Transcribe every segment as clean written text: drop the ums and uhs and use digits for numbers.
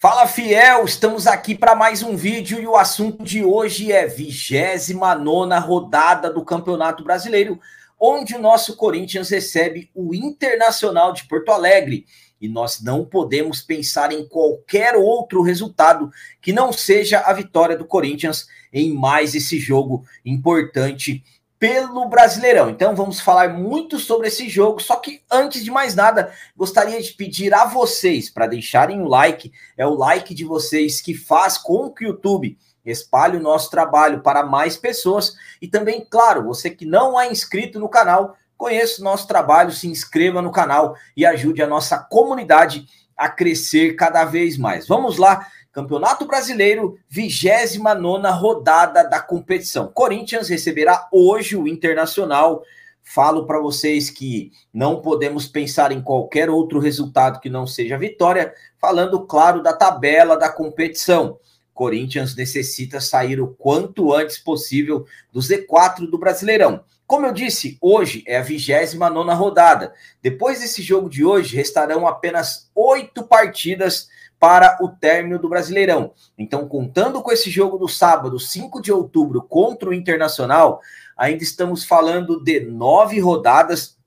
Fala, fiel! Estamos aqui para mais um vídeo e o assunto de hoje é 29ª rodada do Campeonato Brasileiro, onde o nosso Corinthians recebe o Internacional de Porto Alegre. E nós não podemos pensar em qualquer outro resultado que não seja a vitória do Corinthians em mais esse jogo importante pelo Brasileirão. Então vamos falar muito sobre esse jogo, só que antes de mais nada, gostaria de pedir a vocês para deixarem o like, é o like de vocês que faz com que o YouTube espalhe o nosso trabalho para mais pessoas, e também, claro, você que não é inscrito no canal, conheça o nosso trabalho, se inscreva no canal e ajude a nossa comunidade a crescer cada vez mais. Vamos lá. Campeonato Brasileiro, 29ª rodada da competição. Corinthians receberá hoje o Internacional. Falo para vocês que não podemos pensar em qualquer outro resultado que não seja vitória, falando, claro, da tabela da competição. Corinthians necessita sair o quanto antes possível do Z4 do Brasileirão. Como eu disse, hoje é a 29ª rodada. Depois desse jogo de hoje, restarão apenas 8 partidas para o término do Brasileirão. Então, contando com esse jogo do sábado, 5 de outubro, contra o Internacional, ainda estamos falando de 9 rodadas,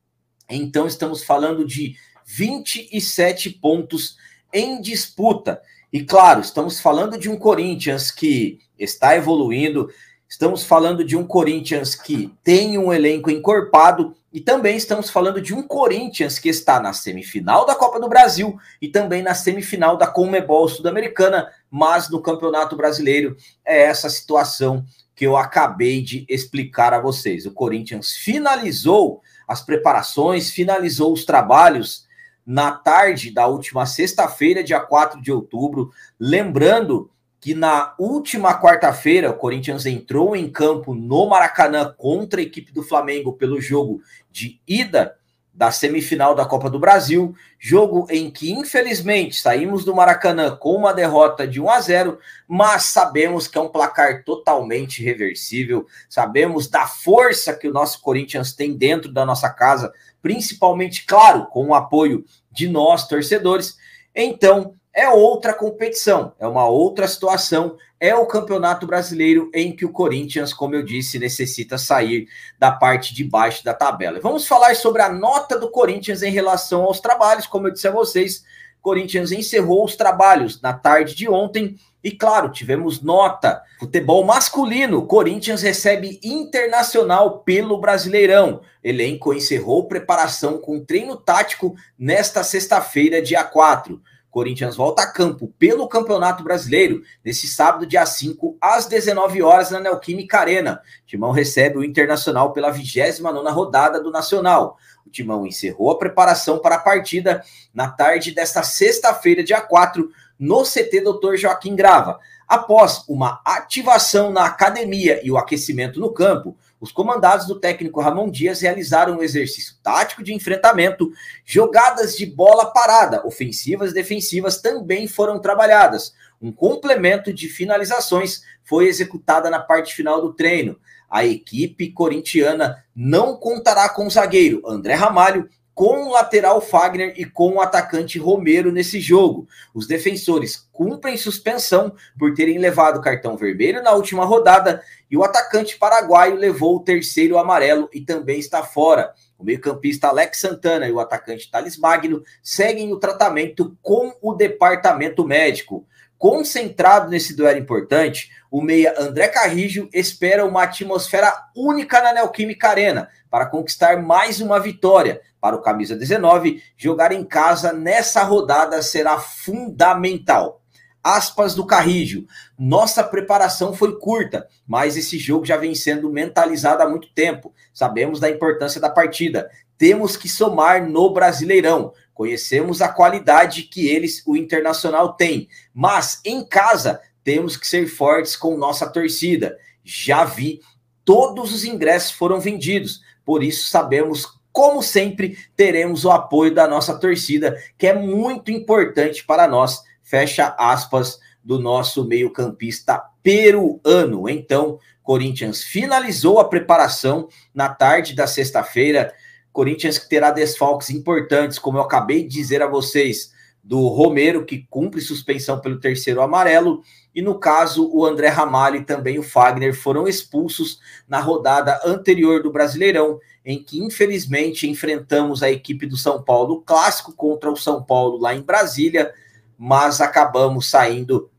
então estamos falando de 27 pontos em disputa. E claro, estamos falando de um Corinthians que está evoluindo, estamos falando de um Corinthians que tem um elenco encorpado, e também estamos falando de um Corinthians que está na semifinal da Copa do Brasil e também na semifinal da Conmebol Sul-Americana, mas no Campeonato Brasileiro é essa situação que eu acabei de explicar a vocês. O Corinthians finalizou as preparações, finalizou os trabalhos na tarde da última sexta-feira, dia 4 de outubro, lembrando que na última quarta-feira o Corinthians entrou em campo no Maracanã contra a equipe do Flamengo pelo jogo de ida da semifinal da Copa do Brasil, jogo em que infelizmente saímos do Maracanã com uma derrota de 1-0, mas sabemos que é um placar totalmente reversível, sabemos da força que o nosso Corinthians tem dentro da nossa casa, principalmente, claro, com o apoio de nós, torcedores. Então, é outra competição, é uma outra situação, é o Campeonato Brasileiro em que o Corinthians, como eu disse, necessita sair da parte de baixo da tabela. Vamos falar sobre a nota do Corinthians em relação aos trabalhos. Como eu disse a vocês, o Corinthians encerrou os trabalhos na tarde de ontem e, claro, tivemos nota. Futebol masculino, Corinthians recebe Internacional pelo Brasileirão. Elenco encerrou preparação com treino tático nesta sexta-feira, dia 4. Corinthians volta a campo pelo Campeonato Brasileiro nesse sábado, dia 5, às 19 horas, na Neoquímica Arena. O Timão recebe o Internacional pela 29ª rodada do Nacional. O Timão encerrou a preparação para a partida na tarde desta sexta-feira, dia 4, no CT Dr. Joaquim Grava. Após uma ativação na academia e o aquecimento no campo, os comandados do técnico Ramon Dias realizaram um exercício tático de enfrentamento, jogadas de bola parada, ofensivas e defensivas também foram trabalhadas. Um complemento de finalizações foi executada na parte final do treino. A equipe corintiana não contará com o zagueiro André Ramalho, com o lateral Fagner e com o atacante Romero nesse jogo. Os defensores cumprem suspensão por terem levado cartão vermelho na última rodada e o atacante paraguaio levou o terceiro amarelo e também está fora. O meio-campista Alex Santana e o atacante Thales Magno seguem o tratamento com o departamento médico. Concentrado nesse duelo importante, o meia André Carrijo espera uma atmosfera única na Neoquímica Arena para conquistar mais uma vitória. Para o camisa 19, jogar em casa nessa rodada será fundamental. Aspas do Carrijo: nossa preparação foi curta, mas esse jogo já vem sendo mentalizado há muito tempo. Sabemos da importância da partida. Temos que somar no Brasileirão. Conhecemos a qualidade que o Internacional tem, mas em casa temos que ser fortes com nossa torcida. Já vi, todos os ingressos foram vendidos, por isso sabemos, como sempre, teremos o apoio da nossa torcida, que é muito importante para nós. Fecha aspas do nosso meio-campista peruano. Então, Corinthians finalizou a preparação na tarde da sexta-feira. Corinthians que terá desfalques importantes, como eu acabei de dizer a vocês. do Romero, que cumpre suspensão pelo terceiro amarelo, e no caso o André Ramalho e também o Fagner foram expulsos na rodada anterior do Brasileirão, em que infelizmente enfrentamos a equipe do São Paulo, clássico contra o São Paulo lá em Brasília, mas acabamos saindo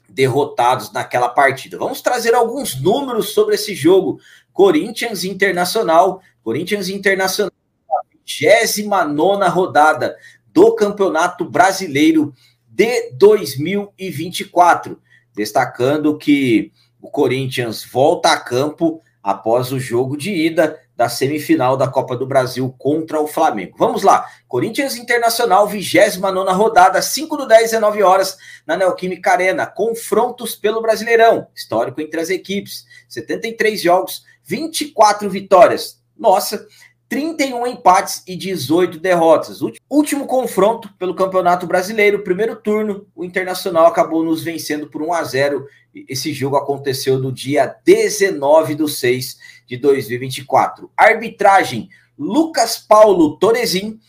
derrotados naquela partida. Vamos trazer alguns números sobre esse jogo. Corinthians Internacional, 29ª rodada do Campeonato Brasileiro de 2024. Destacando que o Corinthians volta a campo após o jogo de ida da semifinal da Copa do Brasil contra o Flamengo. Vamos lá, Corinthians Internacional, 29ª rodada, 5/10, 19 horas, na Neoquímica Arena. Confrontos pelo Brasileirão, histórico entre as equipes, 73 jogos, 24 vitórias. Nossa, 31 empates e 18 derrotas. Último confronto pelo Campeonato Brasileiro, primeiro turno, o Internacional acabou nos vencendo por 1-0. Esse jogo aconteceu no dia 19/6/2024. Arbitragem, Lucas Paulo Torezin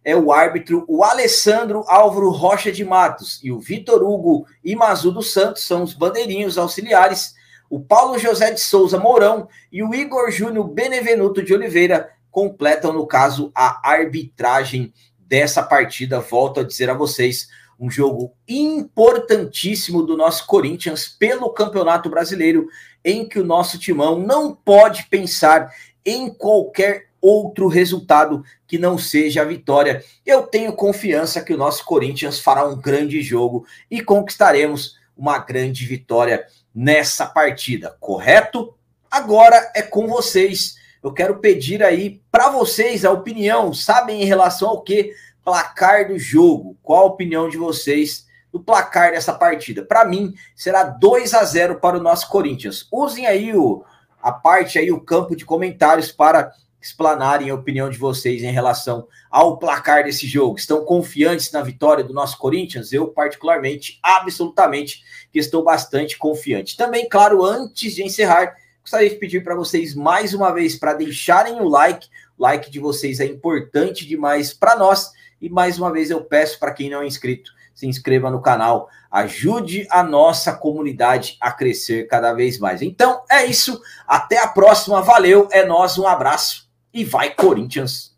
é o árbitro, o Alessandro Álvaro Rocha de Matos e o Vitor Hugo Imazu dos Santos são os bandeirinhos auxiliares, o Paulo José de Souza Mourão e o Igor Júnior Benevenuto de Oliveira completam, no caso, a arbitragem dessa partida. Volto a dizer a vocês, um jogo importantíssimo do nosso Corinthians pelo Campeonato Brasileiro, em que o nosso timão não pode pensar em qualquer outro resultado que não seja a vitória. Eu tenho confiança que o nosso Corinthians fará um grande jogo e conquistaremos uma grande vitória nessa partida, correto? Agora é com vocês. Eu quero pedir aí para vocês a opinião, sabem em relação ao que? Placar do jogo. Qual a opinião de vocês do placar dessa partida? Para mim, será 2-0 para o nosso Corinthians. Usem aí o campo de comentários para explanarem a opinião de vocês em relação ao placar desse jogo. Estão confiantes na vitória do nosso Corinthians? Eu, particularmente, absolutamente, que estou bastante confiante. Também, claro, antes de encerrar, gostaria de pedir para vocês mais uma vez para deixarem o like. O like de vocês é importante demais para nós. E mais uma vez eu peço para quem não é inscrito, se inscreva no canal. Ajude a nossa comunidade a crescer cada vez mais. Então é isso. Até a próxima. Valeu. É nóis. Um abraço. E vai, Corinthians!